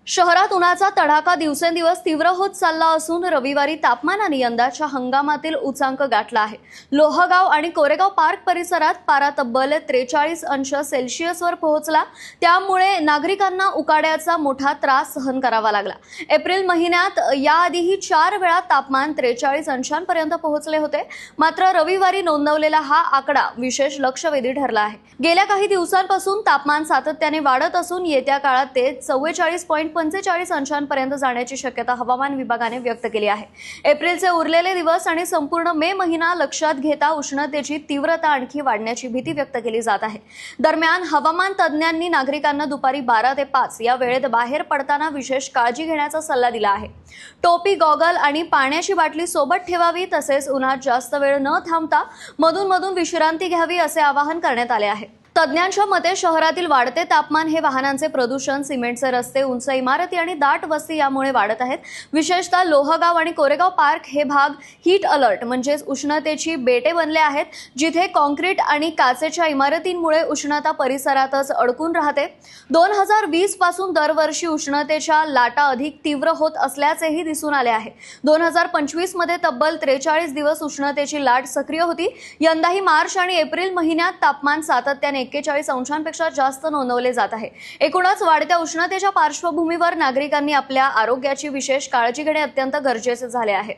शहरात उन्हाचा तडाखा दिवसेंदिवस तीव्र होत चालला असून रविवारी तापमानाने यंदाच्या हंगामातील उच्चांक गाठला आहे। लोहगाव आणि कोरेगाव पार्क परिसरात पारा तब्बल 43 अंश सेल्सिअसवर पोहोचला। त्यामुळे नागरिकांना उकाड्याचा मोठा त्रास सहन करावा लागला। एप्रिल महिन्यात याआधीही 4 वेळा तापमान 43 अंशांपर्यंत पोहोचले होते। मात्र रविवारी नोंदवलेला हा आकडा विशेष लक्षवेधी ठरला आहे। गेल्या काही दिवसांपासून तापमान सातत्याने वाढत असून येत्या काळात ते 44.45 अंशांपर्यंत जाण्याची शक्यता हवामान विभागाने व्यक्त केली आहे। एप्रिलचे उरलेले दिवस आणि संपूर्ण मे महिना लक्षात घेता उष्णतेची तीव्रता आणखी वाढण्याची भीती व्यक्त केली जात आहे। दरम्यान हवामान तज्ज्ञांनी नागरिकांना दुपारी 12 ते 5 या वेळेत बाहेर पडताना विशेष काळजी घेण्याचा सल्ला दिला आहे। टोपी, गॉगल आणि पाण्याची बाटली सोबत ठेवावी, तसेच उन्हात जास्त वेळ न थांबता मधून विश्रांती घ्यावी असे आवाहन करण्यात आले आहे। तज्ज्ञांच्या मते शहरातील वाढते तापमान हे वाहनांचे प्रदूषण, सिमेंटचे रस्ते, उंच इमारती आणि दाट वस्ती यामुळे वाढत आहेत। विशेषतः लोहगाव आणि कोरेगाव पार्क हे भाग हीट अलर्ट म्हणजेच उष्णतेची बेटे बनले आहेत, जिथे कॉन्क्रीट आणि काचेच्या इमारतींमुळे उष्णता परिसरातच अडकून राहते। 2020 पासून दरवर्षी उष्णतेच्या लाटा अधिक तीव्र होत असल्याचेही दिसून आले आहे। 2025 मध्ये तब्बल 43 दिवस उष्णतेची लाट सक्रिय होती। यंदाही मार्च आणि एप्रिल महिन्यात तापमान सातत्याने 41 अंशांपेक्षा जास्त नोंदवले जात आहे। एकूणच वाढत्या उष्णतेच्या पार्श्वभूमीवर नागरिकांनी आपल्या आरोग्याची विशेष काळजी घेणे अत्यंत गरजेचे झाले आहे।